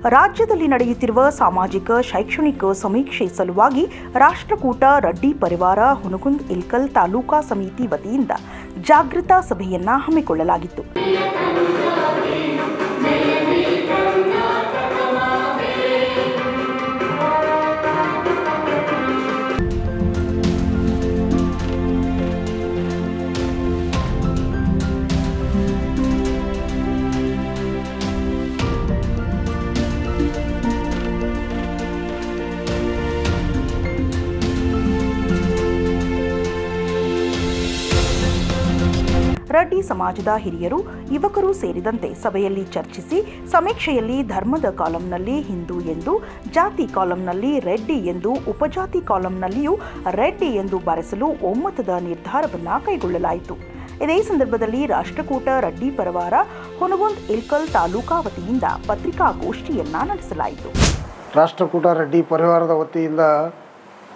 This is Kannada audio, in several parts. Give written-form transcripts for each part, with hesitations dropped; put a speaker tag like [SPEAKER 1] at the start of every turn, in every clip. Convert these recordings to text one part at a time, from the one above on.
[SPEAKER 1] ರಾಜ್ಯದಲ್ಲಿ ನಡೆಯುತ್ತಿರುವ ಸಾಮಾಜಿಕ ಶೈಕ್ಷಣಿಕ ಸಮೀಕ್ಷೆ ಸಲುವಾಗಿ ರಾಷ್ಟ್ರಕೂಟ ರೆಡ್ಡಿ ಪರಿವಾರ ಹುನಗುಂದ್ ಇಲ್ಕಲ್ ತಾಲೂಕಾ ಸಮಿತಿ ವತಿಯಿಂದ ಜಾಗೃತಾ ಸಭೆಯನ್ನ ಹಮ್ಮಿಕೊಳ್ಳಲಾಗಿತ್ತು. ರೆಡ್ಡಿ ಸಮಾಜದ ಹಿರಿಯರು, ಯುವಕರು ಸೇರಿದಂತೆ ಸಭೆಯಲ್ಲಿ ಚರ್ಚಿಸಿ ಸಮೀಕ್ಷೆಯಲ್ಲಿ ಧರ್ಮದ ಕಾಲಂನಲ್ಲಿ ಹಿಂದೂ ಎಂದು, ಜಾತಿ ಕಾಲಂನಲ್ಲಿ ರೆಡ್ಡಿ ಎಂದು, ಉಪಜಾತಿ ಕಾಲಂನಲ್ಲಿಯೂ ರೆಡ್ಡಿ ಎಂದು ಬರೆಸಲು ಒಮ್ಮತದ ನಿರ್ಧಾರವನ್ನು ಕೈಗೊಳ್ಳಲಾಯಿತು. ಇದೇ ಸಂದರ್ಭದಲ್ಲಿ ರಾಷ್ಟ್ರಕೂಟ ರೆಡ್ಡಿ ಪರಿವಾರ ಹುನಗುಂದ್ ಇಲ್ಕಲ್ ತಾಲೂಕಾ ವತಿಯಿಂದ ಪತ್ರಿಕಾಗೋಷ್ಠಿಯನ್ನ ನಡೆಸಲಾಯಿತು.
[SPEAKER 2] ರಾಷ್ಟ್ರಕೂಟ ರೆಡ್ಡಿ ಪರಿವಾರದ ವತಿಯಿಂದ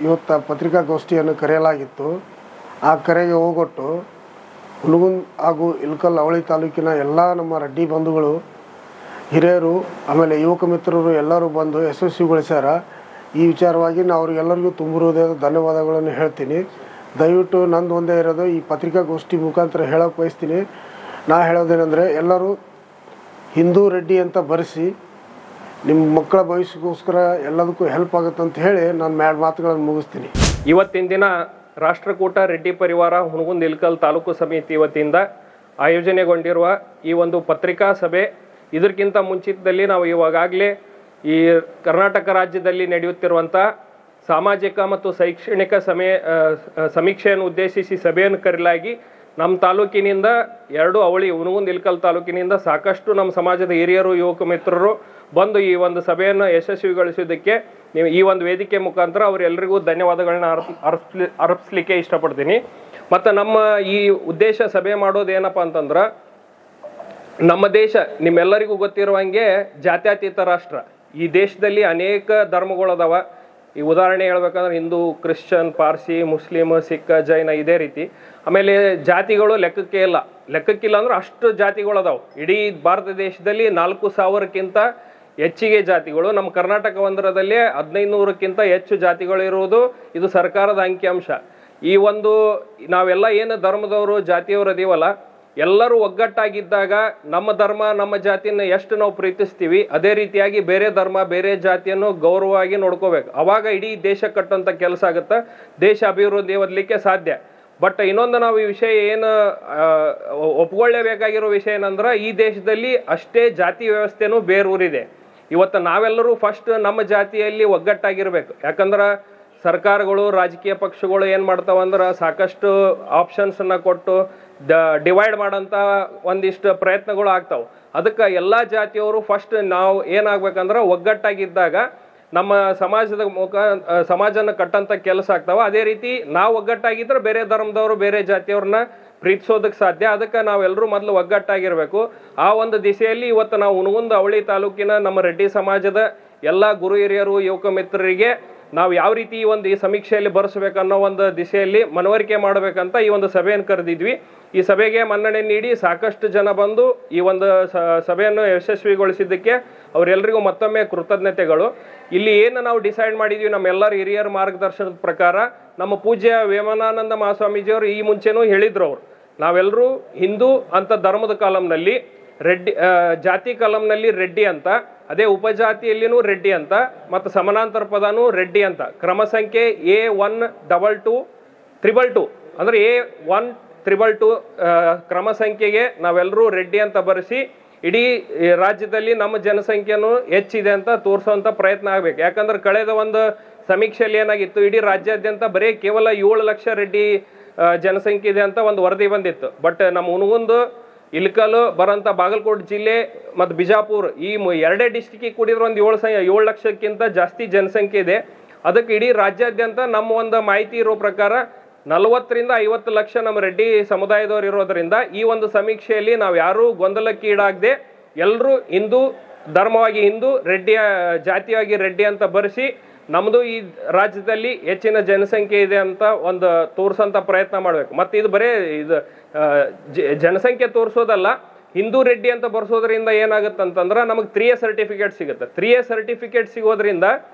[SPEAKER 2] ಇವತ್ತು ಪತ್ರಿಕಾಗೋಷ್ಠಿಯನ್ನು ಕರೆಯಲಾಗಿತ್ತು. ಆ ಕರೆಗೆ ಹೋಗೊಟ್ಟು ಹುನಗುಂದ್ ಹಾಗೂ ಇಲ್ಕಲ್ ಅವಳಿ ತಾಲೂಕಿನ ಎಲ್ಲ ನಮ್ಮ ರೆಡ್ಡಿ ಬಂಧುಗಳು, ಹಿರಿಯರು, ಆಮೇಲೆ ಯುವಕ ಮಿತ್ರರು ಎಲ್ಲರೂ ಬಂದು ಯಶಸ್ವಿಗೊಳಿಸ್ಯಾರ. ಈ ವಿಚಾರವಾಗಿ ನಾನು ಅವ್ರಿಗೆಲ್ಲರಿಗೂ ತುಂಬಿರುವುದೇ ಧನ್ಯವಾದಗಳನ್ನು ಹೇಳ್ತೀನಿ. ದಯವಿಟ್ಟು ನಂದು ಒಂದೇ ಇರೋದು, ಈ ಪತ್ರಿಕಾಗೋಷ್ಠಿ ಮುಖಾಂತರ ಹೇಳೋಕೆ ಬಯಸ್ತೀನಿ. ನಾ ಹೇಳೋದೇನೆಂದರೆ, ಎಲ್ಲರೂ ಹಿಂದೂ ರೆಡ್ಡಿ ಅಂತ ಬರೆಸಿ ನಿಮ್ಮ ಮಕ್ಕಳ ಭವಿಷ್ಯಕ್ಕೋಸ್ಕರ ಎಲ್ಲದಕ್ಕೂ ಹೆಲ್ಪ್ ಆಗುತ್ತೆ ಅಂತ ಹೇಳಿ ನಾನು ಮಾತುಗಳನ್ನು ಮುಗಿಸ್ತೀನಿ.
[SPEAKER 3] ಇವತ್ತಿನ ದಿನ ರಾಷ್ಟ್ರಕೂಟ ರೆಡ್ಡಿ ಪರಿವಾರ ಹುನಗುಂದ್ ಇಲ್ಕಲ್ ತಾಲೂಕು ಸಮಿತಿ ವತಿಯಿಂದ ಆಯೋಜನೆಗೊಂಡಿರುವ ಈ ಒಂದು ಪತ್ರಿಕಾ ಸಭೆ, ಇದಕ್ಕಿಂತ ಮುಂಚಿತದಲ್ಲಿ ನಾವು ಇವಾಗಲೇ ಈ ಕರ್ನಾಟಕ ರಾಜ್ಯದಲ್ಲಿ ನಡೆಯುತ್ತಿರುವಂಥ ಸಾಮಾಜಿಕ ಮತ್ತು ಶೈಕ್ಷಣಿಕ ಸಮೀಕ್ಷೆಯನ್ನು ಉದ್ದೇಶಿಸಿ ಸಭೆಯನ್ನು ಕರೆಯಲಾಗಿ ನಮ್ಮ ತಾಲೂಕಿನಿಂದ ಎರಡು ಅವಳಿ ಹುನಗುಂದ್ ಇಲ್ಕಲ್ ತಾಲೂಕಿನಿಂದ ಸಾಕಷ್ಟು ನಮ್ಮ ಸಮಾಜದ ಹಿರಿಯರು, ಯುವಕ ಮಿತ್ರರು ಬಂದು ಈ ಒಂದು ಸಭೆಯನ್ನು ಯಶಸ್ವಿಗೊಳಿಸೋದಕ್ಕೆ ನೀವು ಈ ಒಂದು ವೇದಿಕೆ ಮುಖಾಂತರ ಅವರೆಲ್ಲರಿಗೂ ಧನ್ಯವಾದಗಳನ್ನ ಅರ್ಪಿಸ್ಲಿಕ್ಕೆ ಇಷ್ಟಪಡ್ತೀನಿ. ಮತ್ತು ನಮ್ಮ ಈ ಉದ್ದೇಶ ಸಭೆ ಮಾಡೋದೇನಪ್ಪ ಅಂತಂದ್ರೆ, ನಮ್ಮ ದೇಶ ನಿಮ್ಮೆಲ್ಲರಿಗೂ ಗೊತ್ತಿರುವಂಗೆ ಜಾತ್ಯತೀತ ರಾಷ್ಟ್ರ. ಈ ದೇಶದಲ್ಲಿ ಅನೇಕ ಧರ್ಮಗಳದಾವ. ಈ ಉದಾಹರಣೆ ಹೇಳ್ಬೇಕಂದ್ರೆ ಹಿಂದೂ, ಕ್ರಿಶ್ಚಿಯನ್, ಪಾರ್ಸಿ, ಮುಸ್ಲಿಮ್, ಸಿಖ್, ಜೈನ, ಇದೇ ರೀತಿ. ಆಮೇಲೆ ಜಾತಿಗಳು ಲೆಕ್ಕಕ್ಕಿಲ್ಲ ಅಂದ್ರೆ ಅಷ್ಟು ಜಾತಿಗಳದಾವು. ಇಡೀ ಭಾರತ ದೇಶದಲ್ಲಿ 4,000ಕ್ಕಿಂತ ಹೆಚ್ಚಿಗೆ ಜಾತಿಗಳು, ನಮ್ಮ ಕರ್ನಾಟಕ ಒಂದರದಲ್ಲಿ 1500ಕ್ಕಿಂತ ಹೆಚ್ಚು ಜಾತಿಗಳಿರುವುದು ಇದು ಸರ್ಕಾರದ ಅಂಕಿಅಂಶ. ಈ ಒಂದು ನಾವೆಲ್ಲ ಏನು ಧರ್ಮದವರು, ಜಾತಿಯವರು ಅದೀವಲ್ಲ, ಎಲ್ಲರೂ ಒಗ್ಗಟ್ಟಾಗಿದ್ದಾಗ ನಮ್ಮ ಧರ್ಮ, ನಮ್ಮ ಜಾತಿಯನ್ನು ಎಷ್ಟು ನಾವು ಪ್ರೀತಿಸ್ತೀವಿ, ಅದೇ ರೀತಿಯಾಗಿ ಬೇರೆ ಧರ್ಮ, ಬೇರೆ ಜಾತಿಯನ್ನು ಗೌರವವಾಗಿ ನೋಡ್ಕೋಬೇಕು. ಅವಾಗ ಇಡೀ ದೇಶ ಕಟ್ಟುವಂಥ ಕೆಲಸ ಆಗುತ್ತೆ, ದೇಶ ಅಭಿವೃದ್ಧಿ ಹೊಂದಲಿಕ್ಕೆ ಸಾಧ್ಯ. ಬಟ್ ಇನ್ನೊಂದು ನಾವು ಈ ವಿಷಯ ಏನು ಒಪ್ಕೊಳ್ಳೇಬೇಕಾಗಿರೋ ವಿಷಯ ಏನಂದ್ರೆ, ಈ ದೇಶದಲ್ಲಿ ಅಷ್ಟೇ ಜಾತಿ ವ್ಯವಸ್ಥೆನೂ ಬೇರೂರಿದೆ. ಇವತ್ತು ನಾವೆಲ್ಲರೂ ಫಸ್ಟ್ ನಮ್ಮ ಜಾತಿಯಲ್ಲಿ ಒಗ್ಗಟ್ಟಾಗಿರ್ಬೇಕು. ಯಾಕಂದ್ರೆ ಸರ್ಕಾರಗಳು, ರಾಜಕೀಯ ಪಕ್ಷಗಳು ಏನು ಮಾಡ್ತಾವಂದ್ರೆ ಸಾಕಷ್ಟು ಆಪ್ಷನ್ಸನ್ನು ಕೊಟ್ಟು ಡಿವೈಡ್ ಮಾಡೋಂಥ ಒಂದಿಷ್ಟು ಪ್ರಯತ್ನಗಳು ಆಗ್ತಾವೆ. ಅದಕ್ಕೆ ಎಲ್ಲ ಜಾತಿಯವರು ಫಸ್ಟ್ ನಾವು ಏನಾಗಬೇಕಂದ್ರೆ ಒಗ್ಗಟ್ಟಾಗಿದ್ದಾಗ ನಮ್ಮ ಸಮಾಜನ ಕಟ್ಟಂಥ ಕೆಲಸ ಆಗ್ತಾವೆ. ಅದೇ ರೀತಿ ನಾವು ಒಗ್ಗಟ್ಟಾಗಿದ್ದರೆ ಬೇರೆ ಧರ್ಮದವರು, ಬೇರೆ ಜಾತಿಯವ್ರನ್ನ ಪ್ರೀತಿಸೋದಕ್ಕೆ ಸಾಧ್ಯ. ಅದಕ್ಕೆ ನಾವೆಲ್ಲರೂ ಮೊದಲು ಒಗ್ಗಟ್ಟಾಗಿರಬೇಕು. ಆ ಒಂದು ದಿಸೆಯಲ್ಲಿ ಇವತ್ತು ನಾವು ಹುನಗುಂದ್ ಅವಳಿ ತಾಲೂಕಿನ ನಮ್ಮ ರೆಡ್ಡಿ ಸಮಾಜದ ಎಲ್ಲ ಗುರು ಹಿರಿಯರು, ಯುವಕ ಮಿತ್ರರಿಗೆ ನಾವು ಯಾವ ರೀತಿ ಈ ಸಮೀಕ್ಷೆಯಲ್ಲಿ ಬರೆಸಬೇಕನ್ನೋ ಒಂದು ದಿಸೆಯಲ್ಲಿ ಮನವರಿಕೆ ಮಾಡಬೇಕಂತ ಈ ಒಂದು ಸಭೆಯನ್ನು ಕರೆದಿದ್ವಿ. ಈ ಸಭೆಗೆ ಮನ್ನಣೆ ನೀಡಿ ಸಾಕಷ್ಟು ಜನ ಬಂದು ಈ ಒಂದು ಸಭೆಯನ್ನು ಯಶಸ್ವಿಗೊಳಿಸಿದ್ದಕ್ಕೆ ಅವರೆಲ್ಲರಿಗೂ ಮತ್ತೊಮ್ಮೆ ಕೃತಜ್ಞತೆಗಳು. ಇಲ್ಲಿ ಏನು ನಾವು ಡಿಸೈಡ್ ಮಾಡಿದ್ವಿ, ನಮ್ಮೆಲ್ಲರ ಹಿರಿಯರ ಮಾರ್ಗದರ್ಶನದ ಪ್ರಕಾರ ನಮ್ಮ ಪೂಜ್ಯ ವೇಮನಾನಂದ ಮಹಾಸ್ವಾಮೀಜಿಯವರು ಈ ಮುಂಚೆನೂ ಹೇಳಿದ್ರು, ನಾವೆಲ್ಲರೂ ಹಿಂದೂ ಅಂತ ಧರ್ಮದ ಕಾಲಂನಲ್ಲಿ ರೆಡ್ಡಿ, ಜಾತಿ ಕಾಲಂನಲ್ಲಿ ರೆಡ್ಡಿ ಅಂತ, ಅದೇ ಉಪಜಾತಿಯಲ್ಲಿನೂ ರೆಡ್ಡಿ ಅಂತ, ಮತ್ತು ಸಮಾನಾಂತರ ಪದನೂ ರೆಡ್ಡಿ ಅಂತ, ಕ್ರಮ ಸಂಖ್ಯೆ A12222 ಅಂದರೆ A122 ಕ್ರಮ ಸಂಖ್ಯೆಗೆ ನಾವೆಲ್ಲರೂ ರೆಡ್ಡಿ ಅಂತ ಬರೆಸಿ ಇಡೀ ರಾಜ್ಯದಲ್ಲಿ ನಮ್ಮ ಜನಸಂಖ್ಯೆನೂ ಹೆಚ್ಚಿದೆ ಅಂತ ತೋರಿಸುವಂಥ ಪ್ರಯತ್ನ ಆಗಬೇಕು. ಯಾಕಂದ್ರೆ ಕಳೆದ ಒಂದು ಸಮೀಕ್ಷೆಯಲ್ಲಿ ಏನಾಗಿತ್ತು, ಇಡೀ ರಾಜ್ಯಾದ್ಯಂತ ಬರೀ ಕೇವಲ 7 ಲಕ್ಷ ರೆಡ್ಡಿ ಜನಸಂಖ್ಯೆ ಇದೆ ಅಂತ ಒಂದು ವರದಿ ಬಂದಿತ್ತು. ಬಟ್ ನಮ್ಮ ಹುನಗುಂದ್, ಇಲ್ಕಲ್ ಬರೋಂಥ ಬಾಗಲಕೋಟೆ ಜಿಲ್ಲೆ ಮತ್ತು ಬಿಜಾಪುರ ಈ ಎರಡೇ ಡಿಸ್ಟಿಕ್ಕಿಗೆ ಕೂಡಿದ್ರೆ ಒಂದು 7 ಲಕ್ಷಕ್ಕಿಂತ ಜಾಸ್ತಿ ಜನಸಂಖ್ಯೆ ಇದೆ. ಅದಕ್ಕೆ ಇಡೀ ರಾಜ್ಯಾದ್ಯಂತ ನಮ್ಮ ಒಂದು ಮಾಹಿತಿ ಇರೋ ಪ್ರಕಾರ 40 ರಿಂದ 50 ಲಕ್ಷ ನಮ್ಮ ರೆಡ್ಡಿ ಸಮುದಾಯದವರು ಇರೋದರಿಂದ ಈ ಒಂದು ಸಮೀಕ್ಷೆಯಲ್ಲಿ ನಾವು ಯಾರೂ ಗೊಂದಲಕ್ಕೀಡಾಗದೆ ಎಲ್ಲರೂ ಹಿಂದೂ ಧರ್ಮವಾಗಿ ಹಿಂದೂ, ರೆಡ್ಡಿಯ ಜಾತಿಯಾಗಿ ರೆಡ್ಡಿ ಅಂತ ಬರೆಸಿ ನಮ್ಮದು ಈ ರಾಜ್ಯದಲ್ಲಿ ಹೆಚ್ಚಿನ ಜನಸಂಖ್ಯೆ ಇದೆ ಅಂತ ಒಂದು ತೋರಿಸೋಂಥ ಪ್ರಯತ್ನ ಮಾಡಬೇಕು. ಮತ್ತು ಇದು ಬರೀ ಇದು ಜನಸಂಖ್ಯೆ ತೋರಿಸೋದಲ್ಲ, ಹಿಂದೂ ರೆಡ್ಡಿ ಅಂತ ಬರ್ಸೋದ್ರಿಂದ ಏನಾಗುತ್ತೆ ಅಂತಂದ್ರೆ ನಮಗೆ 3A ಸರ್ಟಿಫಿಕೇಟ್ ಸಿಗುತ್ತೆ. 3A ಸರ್ಟಿಫಿಕೇಟ್ ಸಿಗೋದ್ರಿಂದ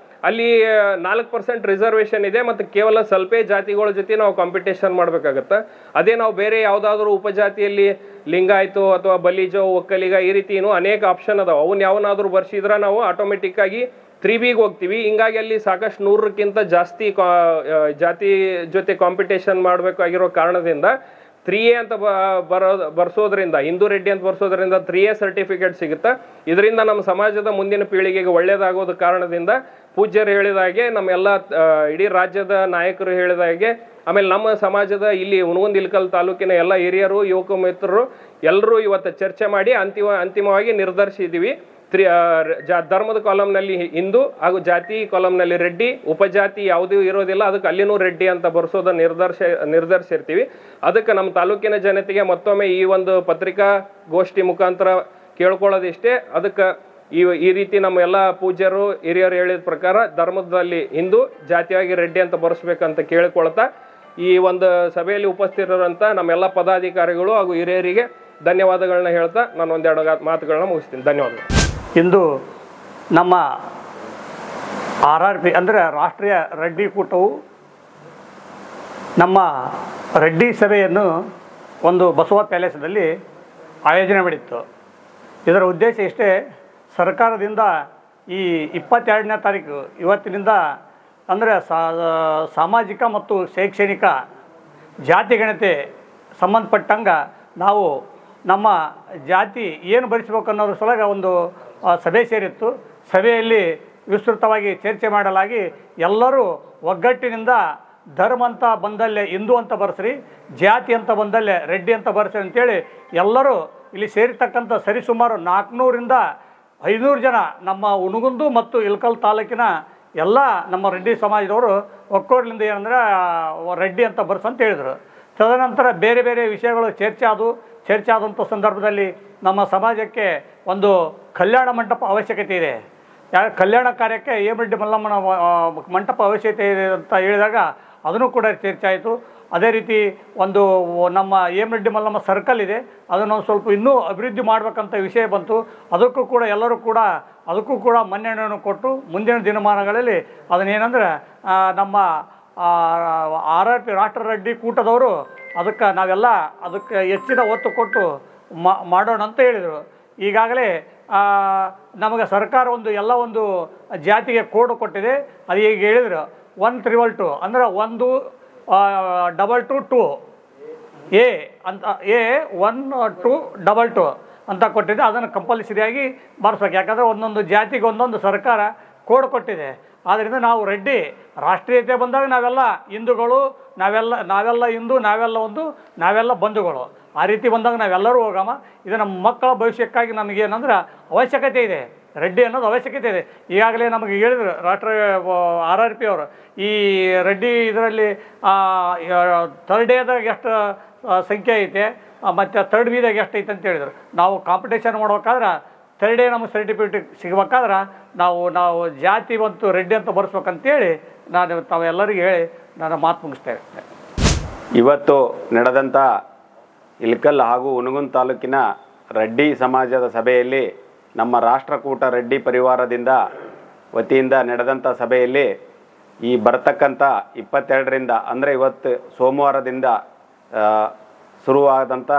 [SPEAKER 3] ಅಲ್ಲಿ 4% ರಿಸರ್ವೇಷನ್ ಇದೆ ಮತ್ತು ಕೇವಲ ಸ್ವಲ್ಪ ಜಾತಿಗಳ ಜೊತೆ ನಾವು ಕಾಂಪಿಟೇಷನ್ ಮಾಡಬೇಕಾಗತ್ತೆ. ಅದೇ ನಾವು ಬೇರೆ ಯಾವುದಾದ್ರೂ ಉಪಜಾತಿಯಲ್ಲಿ ಲಿಂಗಾಯತು ಅಥವಾ ಬಲಿಜೋ ಒಕ್ಕಲಿಗ ಈ ರೀತಿ ಅನೇಕ ಆಪ್ಷನ್ ಅದಾವೆ. ಅವನ್ನ ಯಾವನಾದ್ರೂ ಬರ್ಸಿದ್ರೆ ನಾವು ಆಟೋಮೆಟಿಕ್ ಆಗಿ 3Bಗೆ ಹೋಗ್ತೀವಿ. ಹಿಂಗಾಗಿ ಅಲ್ಲಿ ಸಾಕಷ್ಟು 100ಕ್ಕಿಂತ ಜಾಸ್ತಿ ಜಾತಿ ಜೊತೆ ಕಾಂಪಿಟೇಷನ್ ಮಾಡಬೇಕಾಗಿರೋ ಕಾರಣದಿಂದ 3A ಅಂತ ಬರ್ಸೋದ್ರಿಂದ, ಹಿಂದೂ ರೆಡ್ಡಿ ಅಂತ ಬರ್ಸೋದ್ರಿಂದ 3A ಸರ್ಟಿಫಿಕೇಟ್ ಸಿಗುತ್ತೆ. ಇದರಿಂದ ನಮ್ಮ ಸಮಾಜದ ಮುಂದಿನ ಪೀಳಿಗೆಗೆ ಒಳ್ಳೆಯದಾಗೋದ ಕಾರಣದಿಂದ ಪೂಜ್ಯರು ಹೇಳಿದಾಗೆ, ನಮ್ಮೆಲ್ಲ ಇಡೀ ರಾಜ್ಯದ ನಾಯಕರು ಹೇಳಿದಾಗೆ, ಆಮೇಲೆ ನಮ್ಮ ಸಮಾಜದ ಇಲ್ಲಿ ಹುನಗುಂದ ಇಳಕಲ್ ತಾಲೂಕಿನ ಎಲ್ಲ ಹಿರಿಯರು, ಯುವಕ ಮಿತ್ರರು ಎಲ್ಲರೂ ಇವತ್ತು ಚರ್ಚೆ ಮಾಡಿ ಅಂತಿಮವಾಗಿ ನಿರ್ಧರಿಸಿದ್ದೀವಿ. ಧರ್ಮದ ಕಾಲಮ್ನಲ್ಲಿ ಹಿಂದೂ ಹಾಗೂ ಜಾತಿ ಕಾಲಮ್ನಲ್ಲಿ ರೆಡ್ಡಿ, ಉಪಜಾತಿ ಯಾವುದೂ ಇರೋದಿಲ್ಲ, ಅದಕ್ಕೆ ಅಲ್ಲಿನೂ ರೆಡ್ಡಿ ಅಂತ ಬರ್ಸೋದನ್ನ ನಿರ್ಧರಿಸಿರ್ತೀವಿ. ಅದಕ್ಕೆ ನಮ್ಮ ತಾಲೂಕಿನ ಜನತೆಗೆ ಮತ್ತೊಮ್ಮೆ ಈ ಒಂದು ಪತ್ರಿಕಾಗೋಷ್ಠಿ ಮುಖಾಂತರ ಕೇಳ್ಕೊಳ್ಳೋದಿಷ್ಟೇ. ಅದಕ್ಕೆ ಈ ರೀತಿ ನಮ್ಮ ಎಲ್ಲ ಪೂಜ್ಯರು ಹಿರಿಯರು ಹೇಳಿದ ಪ್ರಕಾರ ಧರ್ಮದಲ್ಲಿ ಹಿಂದೂ, ಜಾತಿಯಾಗಿ ರೆಡ್ಡಿ ಅಂತ ಬರ್ಸ್ಬೇಕಂತ ಕೇಳಿಕೊಳ್ತಾ ಈ ಒಂದು ಸಭೆಯಲ್ಲಿ ಉಪಸ್ಥಿತರಿರುವಂಥ ನಮ್ಮೆಲ್ಲ ಪದಾಧಿಕಾರಿಗಳು ಹಾಗೂ ಹಿರಿಯರಿಗೆ ಧನ್ಯವಾದಗಳನ್ನ ಹೇಳ್ತಾ ನಾನು ಒಂದೆರಡು ಮಾತುಗಳನ್ನ ಮುಗಿಸ್ತೀನಿ. ಧನ್ಯವಾದಗಳು.
[SPEAKER 4] ಇಂದು ನಮ್ಮ RRP ಅಂದರೆ ರಾಷ್ಟ್ರೀಯ ರೆಡ್ಡಿ ಕೂಟವು ನಮ್ಮ ರೆಡ್ಡಿ ಸಭೆಯನ್ನು ಒಂದು ಬಸವ ಪ್ಯಾಲೇಸ್ನಲ್ಲಿ ಆಯೋಜನೆ ಮಾಡಿತ್ತು. ಇದರ ಉದ್ದೇಶ ಇಷ್ಟೇ, ಸರ್ಕಾರದಿಂದ ಈ 22ನೇ ತಾರೀಕು ಇವತ್ತಿನಿಂದ ಅಂದರೆ ಸಾಮಾಜಿಕ ಮತ್ತು ಶೈಕ್ಷಣಿಕ ಜಾತಿಗಣತೆ ಸಂಬಂಧಪಟ್ಟಂಗೆ ನಾವು ನಮ್ಮ ಜಾತಿ ಏನು ಭರಿಸಬೇಕು ಅನ್ನೋದ್ರ ಸಲುವಾಗಿ ಒಂದು ಸಭೆ ಸೇರಿತ್ತು. ಸಭೆಯಲ್ಲಿ ವಿಸ್ತೃತವಾಗಿ ಚರ್ಚೆ ಮಾಡಲಾಗಿ ಎಲ್ಲರೂ ಒಗ್ಗಟ್ಟಿನಿಂದ ಧರ್ಮ ಅಂತ ಬಂದಲ್ಲೇ ಹಿಂದೂ ಅಂತ ಬರ್ಸ್ರಿ, ಜಾತಿ ಅಂತ ಬಂದಲ್ಲೇ ರೆಡ್ಡಿ ಅಂತ ಬರ್ಸ್ರಿ ಅಂತೇಳಿ ಎಲ್ಲರೂ ಇಲ್ಲಿ ಸೇರಿರ್ತಕ್ಕಂಥ ಸರಿಸುಮಾರು 400ರಿಂದ 500 ಜನ ನಮ್ಮ ಹುನಗುಂದ ಮತ್ತು ಇಳಕಲ್ ತಾಲೂಕಿನ ಎಲ್ಲ ನಮ್ಮ ರೆಡ್ಡಿ ಸಮಾಜದವರು ಒಕ್ಕೋರ್ಲಿಂದ ಏನಂದ್ರೆ ರೆಡ್ಡಿ ಅಂತ ಬರ್ಸಂತ ಹೇಳಿದರು. ತದನಂತರ ಬೇರೆ ಬೇರೆ ವಿಷಯಗಳು ಚರ್ಚೆ ಆದಂಥ ಸಂದರ್ಭದಲ್ಲಿ ನಮ್ಮ ಸಮಾಜಕ್ಕೆ ಒಂದು ಕಲ್ಯಾಣ ಮಂಟಪ ಅವಶ್ಯಕತೆ ಇದೆ. ಕಲ್ಯಾಣ ಕಾರ್ಯಕ್ಕೆ ಹೇಮರೆಡ್ಡಿ ಮಲ್ಲಮ್ಮನ ಮಂಟಪ ಅವಶ್ಯಕತೆ ಇದೆ ಅಂತ ಹೇಳಿದಾಗ ಅದನ್ನು ಕೂಡ ಚರ್ಚೆ ಆಯಿತು. ಅದೇ ರೀತಿ ಒಂದು ನಮ್ಮ ಹೇಮರೆಡ್ಡಿ ಮಲ್ಲಮ್ಮ ಸರ್ಕಲ್ ಇದೆ, ಅದನ್ನು ಸ್ವಲ್ಪ ಇನ್ನೂ ಅಭಿವೃದ್ಧಿ ಮಾಡಬೇಕಂತ ವಿಷಯ ಬಂತು. ಅದಕ್ಕೂ ಕೂಡ ಮನ್ನಣೆಯನ್ನು ಕೊಟ್ಟು ಮುಂದಿನ ದಿನಮಾನಗಳಲ್ಲಿ ಅದನ್ನೇನೆಂದರೆ ನಮ್ಮ RRP ರಾಷ್ಟ್ರ ರೆಡ್ಡಿ ಕೂಟದವರು ನಾವೆಲ್ಲ ಅದಕ್ಕೆ ಹೆಚ್ಚಿನ ಒತ್ತು ಕೊಟ್ಟು ಮಾಡೋಣ ಅಂತ ಹೇಳಿದರು. ಈಗಾಗಲೇ ನಮಗೆ ಸರ್ಕಾರ ಒಂದು ಜಾತಿಗೆ ಕೋಡ್ ಕೊಟ್ಟಿದೆ. ಅದು ಈಗ ಹೇಳಿದ್ರು 122 ಅಂದರೆ 1222 A ಅಂತ A1222 ಅಂತ ಕೊಟ್ಟಿದೆ. ಅದನ್ನು ಕಂಪಲ್ಸರಿಯಾಗಿ ಬರ್ಸ್ಬೇಕು. ಯಾಕಂದರೆ ಒಂದೊಂದು ಜಾತಿಗೆ ಒಂದೊಂದು ಸರ್ಕಾರ ಕೋಡ್ ಕೊಟ್ಟಿದೆ. ಆದ್ದರಿಂದ ನಾವು ರೆಡ್ಡಿ ರಾಷ್ಟ್ರೀಯತೆ ಬಂದಾಗ ನಾವೆಲ್ಲ ಹಿಂದೂಗಳು, ನಾವೆಲ್ಲ ಹಿಂದೂ, ನಾವೆಲ್ಲ ಬಂಧುಗಳು. ಆ ರೀತಿ ಬಂದಾಗ ನಾವೆಲ್ಲರೂ ಹೋಗಮ್ಮ. ಇದು ನಮ್ಮ ಮಕ್ಕಳ ಭವಿಷ್ಯಕ್ಕಾಗಿ ನಮಗೇನಂದ್ರೆ ಅವಶ್ಯಕತೆ ಇದೆ, ರೆಡ್ಡಿ ಅನ್ನೋದು ಅವಶ್ಯಕತೆ ಇದೆ. ಈಗಾಗಲೇ ನಮಗೆ ಹೇಳಿದರು RRP ಅವರು, ಈ ರೆಡ್ಡಿ ಇದರಲ್ಲಿ 3rd Aದಾಗ ಎಷ್ಟು ಸಂಖ್ಯೆ ಐತೆ ಮತ್ತು 3rd Bದಾಗ ಎಷ್ಟು ಐತೆ ಅಂತ ಹೇಳಿದರು. ನಾವು ಕಾಂಪಿಟೇಷನ್ ಮಾಡ್ಬೇಕಾದ್ರೆ 3rd A ನಮಗೆ ಸರ್ಟಿಫಿಕೇಟ್ ಸಿಗಬೇಕಾದ್ರೆ ನಾವು ಜಾತಿ ಮತ್ತು ರೆಡ್ಡಿ ಅಂತ ಬರ್ಸ್ಬೇಕಂತೇಳಿ ತಾವೆಲ್ಲರಿಗೂ ಹೇಳಿ ನಾನು ಮಾತು ಮುಗಿಸ್ತೇವೆ.
[SPEAKER 5] ಇವತ್ತು ನಡೆದಂಥ ಇಳಕಲ್ ಹಾಗೂ ಹುನಗುಂದ ತಾಲೂಕಿನ ರೆಡ್ಡಿ ಸಮಾಜದ ಸಭೆಯಲ್ಲಿ ನಮ್ಮ ರಾಷ್ಟ್ರಕೂಟ ರೆಡ್ಡಿ ಪರಿವಾರದಿಂದ ವತಿಯಿಂದ ನಡೆದಂಥ ಸಭೆಯಲ್ಲಿ ಈ ಬರ್ತಕ್ಕಂಥ 22ರಿಂದ ಅಂದರೆ ಇವತ್ತು ಸೋಮವಾರದಿಂದ ಶುರುವಾದಂಥ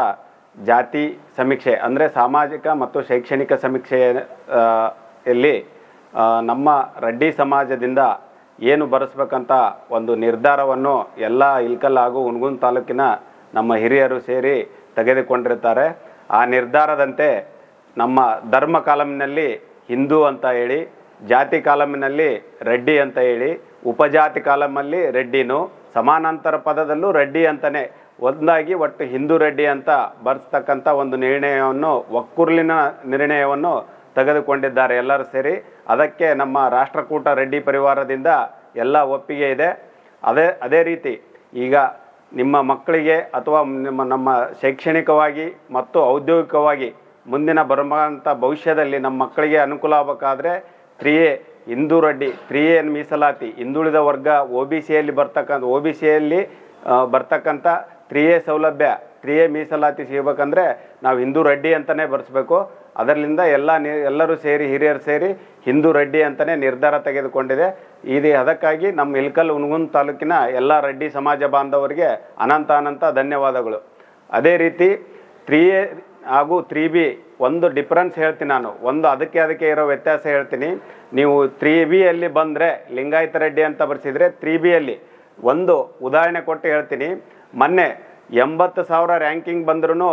[SPEAKER 5] ಜಾತಿ ಸಮೀಕ್ಷೆ ಅಂದರೆ ಸಾಮಾಜಿಕ ಮತ್ತು ಶೈಕ್ಷಣಿಕ ಸಮೀಕ್ಷೆಯಲ್ಲಿ ನಮ್ಮ ರೆಡ್ಡಿ ಸಮಾಜದಿಂದ ಏನು ಬರೆಸ್ಬೇಕಂತ ಒಂದು ನಿರ್ಧಾರವನ್ನು ಎಲ್ಲ ಇಳಕಲ್ ಹಾಗೂ ಹುನಗುಂದ ತಾಲೂಕಿನ ನಮ್ಮ ಹಿರಿಯರು ಸೇರಿ ತೆಗೆದುಕೊಂಡಿರ್ತಾರೆ. ಆ ನಿರ್ಧಾರದಂತೆ ನಮ್ಮ ಧರ್ಮ ಕಾಲಮ್ನಲ್ಲಿ ಹಿಂದೂ ಅಂತ ಹೇಳಿ, ಜಾತಿ ಕಾಲಮ್ನಲ್ಲಿ ರೆಡ್ಡಿ ಅಂತ ಹೇಳಿ, ಉಪಜಾತಿ ಕಾಲಮಲ್ಲಿ ರೆಡ್ಡಿನೂ, ಸಮಾನಾಂತರ ಪದದಲ್ಲೂ ರೆಡ್ಡಿ ಅಂತಲೇ ಒಂದಾಗಿ ಒಟ್ಟು ಹಿಂದೂ ರೆಡ್ಡಿ ಅಂತ ಬರ್ಸ್ತಕ್ಕಂಥ ಒಂದು ನಿರ್ಣಯವನ್ನು, ಒಕ್ಕೂರ್ಲಿನ ನಿರ್ಣಯವನ್ನು ತೆಗೆದುಕೊಂಡಿದ್ದಾರೆ ಎಲ್ಲರೂ ಸೇರಿ. ಅದಕ್ಕೆ ನಮ್ಮ ರಾಷ್ಟ್ರಕೂಟ ರೆಡ್ಡಿ ಪರಿವಾರದಿಂದ ಎಲ್ಲ ಒಪ್ಪಿಗೆ ಇದೆ. ಅದೇ ರೀತಿ ಈಗ ನಿಮ್ಮ ಮಕ್ಕಳಿಗೆ ಅಥವಾ ನಮ್ಮ ಶೈಕ್ಷಣಿಕವಾಗಿ ಮತ್ತು ಔದ್ಯೋಗಿಕವಾಗಿ ಮುಂದಿನ ಬರುವಂಥ ಭವಿಷ್ಯದಲ್ಲಿ ನಮ್ಮ ಮಕ್ಕಳಿಗೆ ಅನುಕೂಲ ಆಗಬೇಕಾದ್ರೆ 3A ಹಿಂದೂ ರೆಡ್ಡಿ 3A ಮೀಸಲಾತಿ ಹಿಂದುಳಿದ ವರ್ಗ OBCಯಲ್ಲಿ ಬರ್ತಕ್ಕಂಥ 3A ಸೌಲಭ್ಯ 3A ಮೀಸಲಾತಿ ಸಿಗಬೇಕಂದ್ರೆ ನಾವು ಹಿಂದೂ ರೆಡ್ಡಿ ಅಂತಲೇ ಬರೆಸ್ಬೇಕು. ಅದರಿಂದ ಎಲ್ಲರೂ ಸೇರಿ ಹಿರಿಯರು ಸೇರಿ ಹಿಂದೂ ರೆಡ್ಡಿ ಅಂತಲೇ ನಿರ್ಧಾರ ತೆಗೆದುಕೊಂಡಿದೆ. ಅದಕ್ಕಾಗಿ ನಮ್ಮ ಇಳಕಲ್ ಹುನಗುಂದ ತಾಲೂಕಿನ ಎಲ್ಲ ರೆಡ್ಡಿ ಸಮಾಜ ಬಾಂಧವರಿಗೆ ಅನಂತ ಧನ್ಯವಾದಗಳು. ಅದೇ ರೀತಿ 3A ಹಾಗೂ 3B ಒಂದು ಡಿಫ್ರೆನ್ಸ್ ಹೇಳ್ತೀನಿ ನಾನು. ಅದಕ್ಕೆ ಇರೋ ವ್ಯತ್ಯಾಸ ಹೇಳ್ತೀನಿ. ನೀವು 3Bಯಲ್ಲಿ ಬಂದರೆ ಲಿಂಗಾಯತ ರೆಡ್ಡಿ ಅಂತ ಬರೆಸಿದರೆ 3Bಯಲ್ಲಿ ಒಂದು ಉದಾಹರಣೆ ಕೊಟ್ಟು ಹೇಳ್ತೀನಿ. ಮೊನ್ನೆ 80,000 ರ್ಯಾಂಕಿಂಗ್ ಬಂದ್ರೂ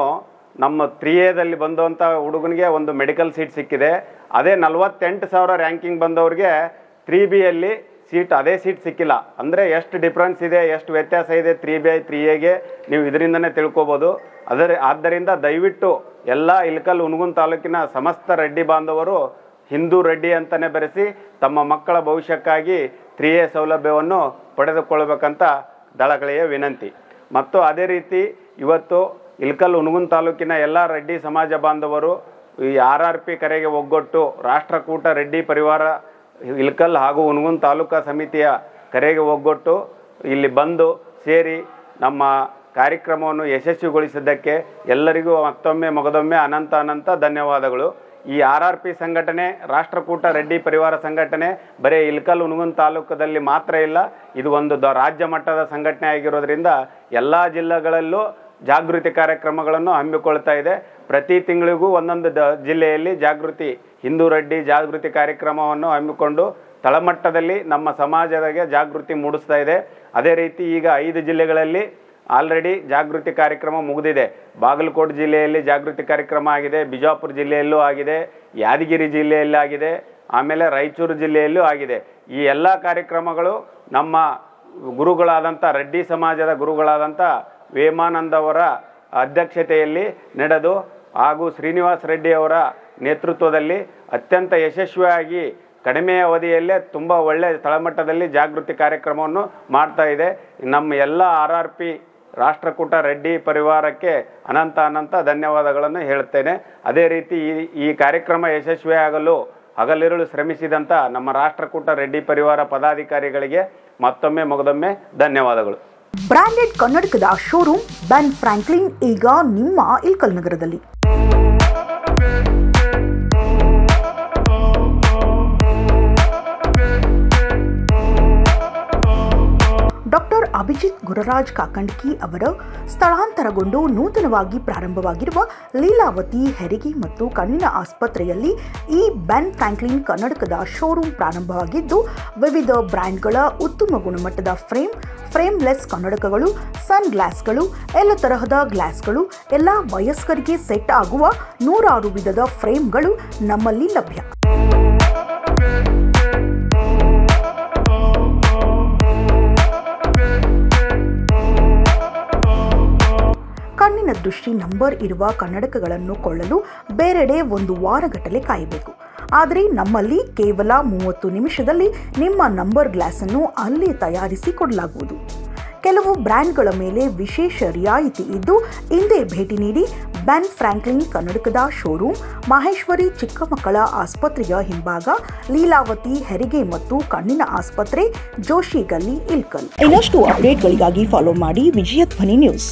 [SPEAKER 5] ನಮ್ಮ 3Aದಲ್ಲಿ ಬಂದಂಥ ಹುಡುಗನಿಗೆ ಒಂದು ಮೆಡಿಕಲ್ ಸೀಟ್ ಸಿಕ್ಕಿದೆ. ಅದೇ 48,000 ರ್ಯಾಂಕಿಂಗ್ ಬಂದವ್ರಿಗೆ 3Bಯಲ್ಲಿ ಅದೇ ಸೀಟ್ ಸಿಕ್ಕಿಲ್ಲ. ಅಂದರೆ ಎಷ್ಟು ಡಿಫ್ರೆನ್ಸ್ ಇದೆ, ಎಷ್ಟು ವ್ಯತ್ಯಾಸ ಇದೆ 3B 3Aಗೆ ನೀವು ಇದರಿಂದನೇ ತಿಳ್ಕೊಬೋದು. ಆದ್ದರಿಂದ ದಯವಿಟ್ಟು ಎಲ್ಲ ಇಳಕಲ್ ಹುನಗುಂದ ತಾಲೂಕಿನ ಸಮಸ್ತ ರೆಡ್ಡಿ ಬಾಂಧವರು ಹಿಂದೂ ರೆಡ್ಡಿ ಅಂತಲೇ ಬರೆಸಿ ತಮ್ಮ ಮಕ್ಕಳ ಭವಿಷ್ಯಕ್ಕಾಗಿ 3A ಸೌಲಭ್ಯವನ್ನು ಪಡೆದುಕೊಳ್ಳಬೇಕಂತ ದಳಕಳೆಯ ವಿನಂತಿ. ಮತ್ತು ಅದೇ ರೀತಿ ಇವತ್ತು ಇಳಕಲ್ ಹುನಗುಂದ ತಾಲೂಕಿನ ಎಲ್ಲ ರೆಡ್ಡಿ ಸಮಾಜ ಬಾಂಧವರು ಈ RRP ಕರೆಗೆ ಒಗ್ಗಟ್ಟು ರಾಷ್ಟ್ರಕೂಟ ರೆಡ್ಡಿ ಪರಿವಾರ ಇಳಕಲ್ ಹಾಗೂ ಹುನಗುಂದ ತಾಲೂಕಾ ಸಮಿತಿಯ ಕರೆಗೆ ಒಗ್ಗಟ್ಟು ಇಲ್ಲಿ ಬಂದು ಸೇರಿ ನಮ್ಮ ಕಾರ್ಯಕ್ರಮವನ್ನು ಯಶಸ್ವಿಗೊಳಿಸಿದ್ದಕ್ಕೆ ಎಲ್ಲರಿಗೂ ಮತ್ತೊಮ್ಮೆ ಅನಂತ ಧನ್ಯವಾದಗಳು. ಈ RRP ಸಂಘಟನೆ ರಾಷ್ಟ್ರಕೂಟ ರೆಡ್ಡಿ ಪರಿವಾರ ಸಂಘಟನೆ ಬರೀ ಇಳಕಲ್ ಹುನಗುಂದ ತಾಲೂಕದಲ್ಲಿ ಮಾತ್ರ ಇಲ್ಲ, ಇದು ಒಂದು ರಾಜ್ಯ ಮಟ್ಟದ ಸಂಘಟನೆ ಆಗಿರೋದ್ರಿಂದ ಎಲ್ಲ ಜಿಲ್ಲೆಗಳಲ್ಲೂ ಜಾಗೃತಿ ಕಾರ್ಯಕ್ರಮಗಳನ್ನು ಹಮ್ಮಿಕೊಳ್ತಾ ಇದೆ. ಪ್ರತಿ ತಿಂಗಳಿಗೂ ಒಂದೊಂದು ಜಿಲ್ಲೆಯಲ್ಲಿ ಹಿಂದೂ ರೆಡ್ಡಿ ಜಾಗೃತಿ ಕಾರ್ಯಕ್ರಮವನ್ನು ಹಮ್ಮಿಕೊಂಡು ತಳಮಟ್ಟದಲ್ಲಿ ನಮ್ಮ ಸಮಾಜದಾಗೆ ಜಾಗೃತಿ ಮೂಡಿಸ್ತಾ ಇದೆ. ಅದೇ ರೀತಿ ಈಗ 5 ಜಿಲ್ಲೆಗಳಲ್ಲಿ ಆಲ್ರೆಡಿ ಜಾಗೃತಿ ಕಾರ್ಯಕ್ರಮ ಮುಗಿದಿದೆ. ಬಾಗಲಕೋಟೆ ಜಿಲ್ಲೆಯಲ್ಲಿ ಜಾಗೃತಿ ಕಾರ್ಯಕ್ರಮ ಆಗಿದೆ, ಬಿಜಾಪುರ ಜಿಲ್ಲೆಯಲ್ಲೂ ಆಗಿದೆ, ಯಾದಗಿರಿ ಜಿಲ್ಲೆಯಲ್ಲಿ ಆಗಿದೆ, ಆಮೇಲೆ ರಾಯಚೂರು ಜಿಲ್ಲೆಯಲ್ಲೂ ಆಗಿದೆ. ಈ ಎಲ್ಲ ಕಾರ್ಯಕ್ರಮಗಳು ನಮ್ಮ ಗುರುಗಳಾದಂಥ ರೆಡ್ಡಿ ಸಮಾಜದ ಗುರುಗಳಾದಂಥ ವೇಮಾನಂದ ಅವರ ಅಧ್ಯಕ್ಷತೆಯಲ್ಲಿ ನಡೆದು ಹಾಗೂ ಶ್ರೀನಿವಾಸ ರೆಡ್ಡಿ ಅವರ ನೇತೃತ್ವದಲ್ಲಿ ಅತ್ಯಂತ ಯಶಸ್ವಿಯಾಗಿ ಕಡಿಮೆ ಅವಧಿಯಲ್ಲೇ ತುಂಬ ಒಳ್ಳೆಯ ತಳಮಟ್ಟದಲ್ಲಿ ಜಾಗೃತಿ ಕಾರ್ಯಕ್ರಮವನ್ನು ಮಾಡ್ತಾ ಇದೆ. ನಮ್ಮ ಎಲ್ಲ RRP ರಾಷ್ಟ್ರಕೂಟ ರೆಡ್ಡಿ ಪರಿವಾರಕ್ಕೆ ಅನಂತ ಧನ್ಯವಾದಗಳನ್ನು ಹೇಳುತ್ತೇನೆ. ಅದೇ ರೀತಿ ಈ ಕಾರ್ಯಕ್ರಮ ಯಶಸ್ವಿಯಾಗಲು ಹಗಲಿರುಳು ಶ್ರಮಿಸಿದಂಥ ನಮ್ಮ ರಾಷ್ಟ್ರಕೂಟ ರೆಡ್ಡಿ ಪರಿವಾರ ಪದಾಧಿಕಾರಿಗಳಿಗೆ ಮತ್ತೊಮ್ಮೆ ಧನ್ಯವಾದಗಳು.
[SPEAKER 1] ಬ್ರಾಂಡೆಡ್ ಕನ್ನಡಕದ ಶೋರೂಮ್ ಬೆನ್ ಫ್ರಾಂಕ್ಲಿನ್ ಈಗ ನಿಮ್ಮ ಇಳಕಲ್ ನಗರದಲ್ಲಿ. ಡಾಕ್ಟರ್ ಅಭಿಜಿತ್ ಗುರರಾಜ್ ಕಾಕಂಡ್ಕಿ ಅವರ ಸ್ಥಳಾಂತರಗೊಂಡು ನೂತನವಾಗಿ ಪ್ರಾರಂಭವಾಗಿರುವ ಲೀಲಾವತಿ ಹೆರಿಗೆ ಮತ್ತು ಕಣ್ಣಿನ ಆಸ್ಪತ್ರೆಯಲ್ಲಿ ಈ ಬೆನ್ ಫ್ರಾಂಕ್ಲಿನ್ ಕನ್ನಡಕದ ಶೋರೂಮ್ ಪ್ರಾರಂಭವಾಗಿದ್ದು, ವಿವಿಧ ಬ್ರ್ಯಾಂಡ್ಗಳ ಉತ್ತಮ ಗುಣಮಟ್ಟದ ಫ್ರೇಮ್ಲೆಸ್ ಕನ್ನಡಕಗಳು, ಸನ್ ಗ್ಲಾಸ್ಗಳು, ಎಲ್ಲ ತರಹದ ಗ್ಲಾಸ್ಗಳು, ಎಲ್ಲ ವಯಸ್ಕರಿಗೆ ಸೆಟ್ ಆಗುವ 106 ವಿಧದ ಫ್ರೇಮ್ಗಳು ನಮ್ಮಲ್ಲಿ ಲಭ್ಯ. ಕಣ್ಣಿನ ದೃಷ್ಟಿ ನಂಬರ್ ಇರುವ ಕನ್ನಡಕಗಳನ್ನು ಕೊಳ್ಳಲು ಬೇರೆಡೆ 1 ವಾರಗಟ್ಟಲೆ ಕಾಯಬೇಕು. ಆದರೆ ನಮ್ಮಲ್ಲಿ ಕೇವಲ 30 ನಿಮಿಷದಲ್ಲಿ ನಿಮ್ಮ ನಂಬರ್ ಗ್ಲಾಸನ್ನು ಅಲ್ಲೇ ತಯಾರಿಸಿ ಕೊಡಲಾಗುವುದು. ಕೆಲವು ಬ್ರ್ಯಾಂಡ್ಗಳ ಮೇಲೆ ವಿಶೇಷ ರಿಯಾಯಿತಿ ಇದ್ದು, ಇಂದೇ ಭೇಟಿ ನೀಡಿ ಬೆನ್ ಫ್ರಾಂಕ್ಲಿನ್ ಕನ್ನಡಕದ ಶೋರೂಮ್, ಮಾಹೇಶ್ವರಿ ಚಿಕ್ಕ ಮಕ್ಕಳ ಆಸ್ಪತ್ರೆಯ ಹಿಂಭಾಗ, ಲೀಲಾವತಿ ಹೆರಿಗೆ ಮತ್ತು ಕಣ್ಣಿನ ಆಸ್ಪತ್ರೆ, ಜೋಶಿ ಗಲ್ಲಿ, ಇಳಕಲ್. ಇನ್ನಷ್ಟು ಅಪ್ಡೇಟ್ಗಳಿಗಾಗಿ ಫಾಲೋ ಮಾಡಿ ವಿಜಯಧ್ವನಿ ನ್ಯೂಸ್.